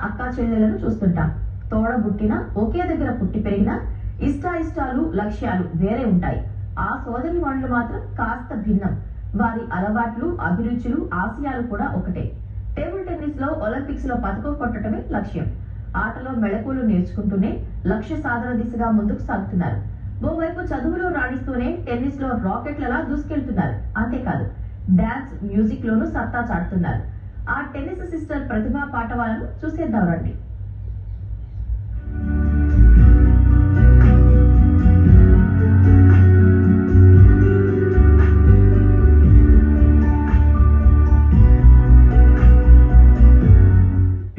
అక్కా చెల్లెలను చూస్తుంటాం. తోడబుట్టిన ఒకే దగ్గర పుట్టి పెరిగిన ఇష్టాలు లక్ష్యాలు వేరే ఉంటాయి. ఆ సోదరి వాళ్ళు మాత్రం కాస్త భిన్నం. వారి అలవాట్లు, అభిరుచులు, ఆశయాలు కూడా ఒకటే. టేబుల్ టెన్నిస్ లో ఒలింపిక్స్ లో పతకం కొట్టడమే లక్ష్యం. ఆటలో మెళకువలు నేర్చుకుంటూనే లక్ష్య సాధన దిశగా ముందుకు సాగుతున్నారు. ఓవైపు చదువులో రాణిస్తూనే టెన్నిస్ లో రాకెట్లలా దూసుకెళ్తున్నారు. అంతేకాదు డాన్స్, మ్యూజిక్ లోనూ సత్తా చాటుతున్నారు. ఆ టెన్నిస్ సిస్టర్ ప్రతిభా పాటవాలను చూసేద్దాం రండి.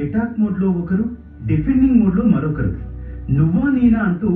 అటాక్ మోడ్ లో ఒకరు, డిఫెండింగ్ మోడ్ లో మరొకరు. నువ్వా నేనా అంటూ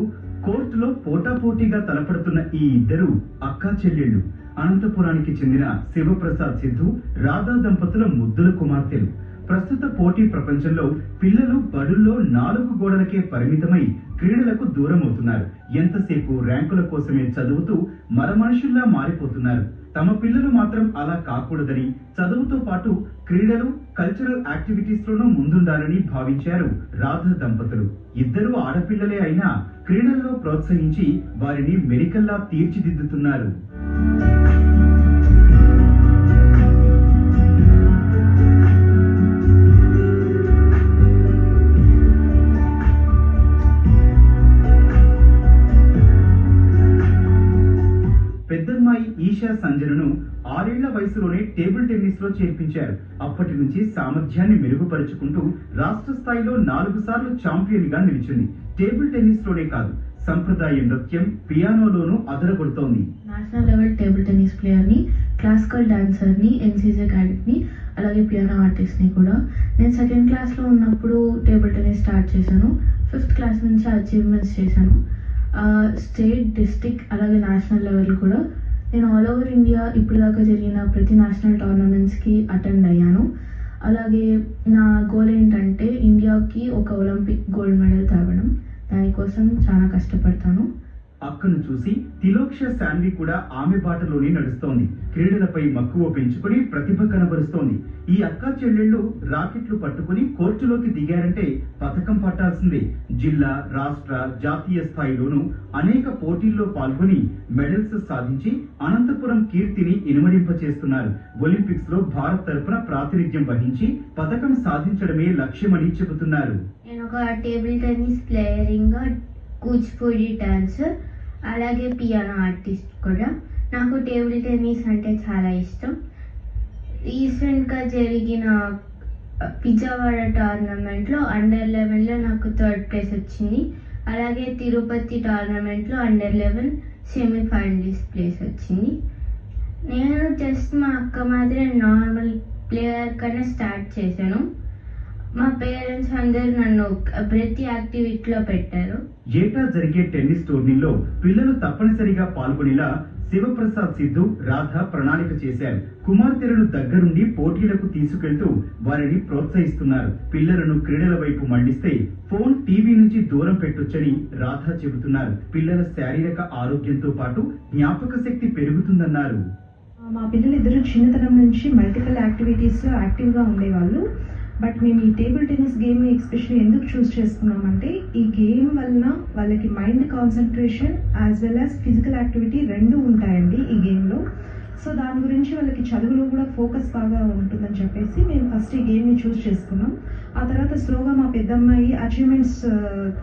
కోర్టులో పోటాపోటీగా తలపడుతున్న ఈ ఇద్దరు అక్కా చెల్లెళ్ళు అనంతపురానికి చెందిన శివప్రసాద్ సిద్ధు, రాధా దంపతుల ముద్దుల కుమార్తెలు. ప్రస్తుత పోటీ ప్రపంచంలో పిల్లలు బడుల్లో 4 గోడలకే పరిమితమై క్రీడలకు దూరం అవుతున్నారు. ఎంతసేపు ర్యాంకుల కోసమే చదువుతూ మరమనుషుల్లా మారిపోతున్నారు. తమ పిల్లలు మాత్రం అలా కాకూడదని, చదువుతో పాటు క్రీడలు, కల్చరల్ యాక్టివిటీస్ లోనూ ముందుండాలని భావించారు రాధా దంపతులు. ఇద్దరు ఆడపిల్లలే అయినా క్రీడల్లో ప్రోత్సహించి వారిని మెరికల్లా తీర్చిదిద్దుతున్నారు. పెద్దమ్మాయి ఈషా సంజనను 6 ఏళ్ల వయసులోనే టేబుల్ టెన్నిస్ లో చేర్పించారు. అప్పటి నుంచి సామర్థ్యాన్ని మెరుగుపరుచుకుంటూ రాష్ట్ర స్థాయిలో 4 సార్లు ఛాంపియన్ గా నిలిచింది. టేబుల్ టెన్నిస్ లోనే కాదు, సంప్రదాయ నృత్యం, పియానోలోనూ అదరగొడుతోంది. National level table tennis player ని, క్లాసికల్ డాన్సర్ ని, ఎన్సీసీ క్యాడెట్ ని, అలాగే పియానో ఆర్టిస్ట్ ని కూడా. నేను 2nd క్లాస్ లో ఉన్నప్పుడు టేబుల్ టెన్నిస్ స్టార్ట్ చేశాను. 5th క్లాస్ నుంచి అచీవ్మెంట్స్ చేశాను. స్టేట్, డిస్ట్రిక్ట్, అలాగే నేషనల్ లెవెల్ కూడా. నేను ఆల్ ఓవర్ ఇండియా ఇప్పుడు దాకా జరిగిన ప్రతి నేషనల్ టోర్నమెంట్స్కి అటెండ్ అయ్యాను. అలాగే నా గోల్ ఏంటంటే ఇండియాకి ఒక ఒలింపిక్ గోల్డ్ మెడల్ తేవడం. దానికోసం చాలా కష్టపడతాను. అక్కను చూసి తిలోక్ష శాన్వి కూడా ఆమె బాటలోనే నడుస్తోంది. క్రీడలపై మక్కువ పెంచుకుని ప్రతిభ కనబరుస్తోంది. ఈ అక్కా చెల్లెళ్ళు రాకెట్లు పట్టుకుని కోర్టులోకి దిగారంటే పథకం పట్టాల్సిందే. జిల్లా, రాష్ట్ర, జాతీయ స్థాయిలోనూ అనేక పోటీల్లో పాల్గొని మెడల్స్ సాధించి అనంతపురం కీర్తిని ఇనుమడింపచేస్తున్నారు. ఒలింపిక్స్ లో భారత్ తరపున ప్రాతినిధ్యం వహించి పథకం సాధించడమే లక్ష్యమని చెబుతున్నారు. నేను ఒక టేబుల్ టెన్నిస్ ప్లేయరింగ్, కూచిపూడి డాన్సర్, అలాగే పియానో ఆర్టిస్ట్ కూడా. నాకు టేబుల్ టెన్నిస్ అంటే చాలా ఇష్టం. రీసెంట్గా జరిగిన పిజ్జావాడ టోర్నమెంట్లో అండర్ 11లో నాకు 3rd ప్లేస్ వచ్చింది. అలాగే తిరుపతి టోర్నమెంట్లో అండర్ 11 సెమీఫైనలిస్ట్ ప్లేస్ వచ్చింది. నేను జస్ట్ మా అక్క మాదిరి నార్మల్ ప్లేయర్ కన్నా స్టార్ట్ చేశాను. మా పేరెంట్స్ అందరూ నన్ను ప్రతి యాక్టివిటీలో పెట్టారు. ఏటా జరిగే టెన్నిస్ టోర్నీలో పిల్లలు తప్పనిసరిగా పాల్గొనేలా శివప్రసాద్ సిద్ధు, రాధ ప్రణాళిక చేశారు. కుమార్తెలను దగ్గరుండి పోటీలకు తీసుకెళ్తూ వారిని ప్రోత్సహిస్తున్నారు. పిల్లలను క్రీడల వైపు మళ్లిస్తే ఫోన్, టీవీ నుంచి దూరం పెట్టొచ్చని రాధ చెబుతున్నారు. పిల్లల శారీరక ఆరోగ్యంతో పాటు జ్ఞాపక శక్తి పెరుగుతుందన్నారు. మా పిల్లలిద్దరూ చిన్నతనం నుంచి మల్టిపుల్ యాక్టివిటీస్లో యాక్టివ్గా ఉండేవాళ్ళు. బట్ మేము ఈ టేబుల్ టెన్నిస్ గేమ్ని ఎస్పెషల్లీ ఎందుకు చూస్ చేసుకున్నామంటే ఈ గేమ్ వలన వాళ్ళకి mind concentration as well as physical activity 2 ఉంటాయండి ఈ గేమ్లో. సో దాని గురించి వాళ్ళకి చదువులో కూడా ఫోకస్ బాగా ఉంటుందని చెప్పేసి మేము ఫస్ట్ ఈ గేమ్ని చూస్ చేసుకున్నాం. ఆ తర్వాత స్లోగా మా పెద్దమ్మాయి అచీవ్మెంట్స్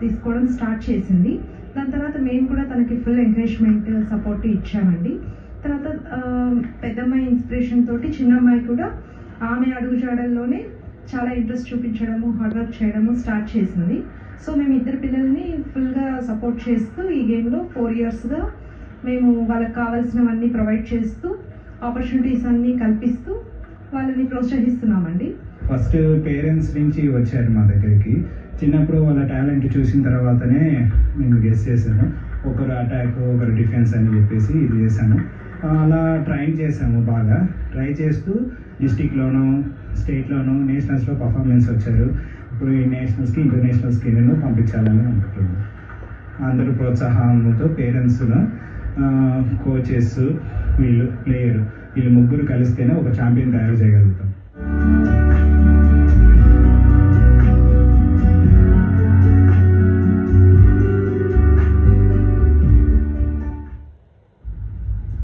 తీసుకోవడం స్టార్ట్ చేసింది. దాని తర్వాత మేము కూడా తనకి ఫుల్ ఎంకరేజ్మెంట్, సపోర్ట్ ఇచ్చామండి. తర్వాత పెద్దమ్మాయి ఇన్స్పిరేషన్ తోటి చిన్నమ్మాయి కూడా ఆమె అడుగుజాడల్లోనే చాలా ఇంట్రెస్ట్ చూపించడము, హార్డ్ వర్క్ చేయడము స్టార్ట్ చేసింది. సో మేము ఇద్దరు పిల్లల్ని ఫుల్గా సపోర్ట్ చేస్తూ ఈ గేమ్లో 4 ఇయర్స్గా మేము వాళ్ళకి కావాల్సినవన్నీ ప్రొవైడ్ చేస్తూ ఆపర్చునిటీస్ అన్నీ కల్పిస్తూ వాళ్ళని ప్రోత్సహిస్తున్నామండి. ఫస్ట్ పేరెంట్స్ నుంచి వచ్చారు మా దగ్గరికి. చిన్నప్పుడు వాళ్ళ టాలెంట్ చూసిన తర్వాతనే నేను గెస్ చేశాను. ఒకరు అటాక్, ఒకరు డిఫెన్స్ అని చెప్పేసి ఇది చేశాను. అలా ట్రైన్ చేసాము. బాగా ట్రై చేస్తూ డిస్టిక్లోను, స్టేట్లోను, నేషనల్స్లో పర్ఫార్మెన్స్ వచ్చారు. ఇప్పుడు ఈ నేషనల్స్కి, ఇంటర్నేషనల్స్కి నేను పంపించాలని అనుకుంటున్నాను. అందరూ ప్రోత్సాహంతో పేరెంట్స్ను, కోచెస్, వీళ్ళు ప్లేయర్, వీళ్ళు ముగ్గురు కలిస్తేనే ఒక ఛాంపియన్ తయారు చేయగలుగుతాం.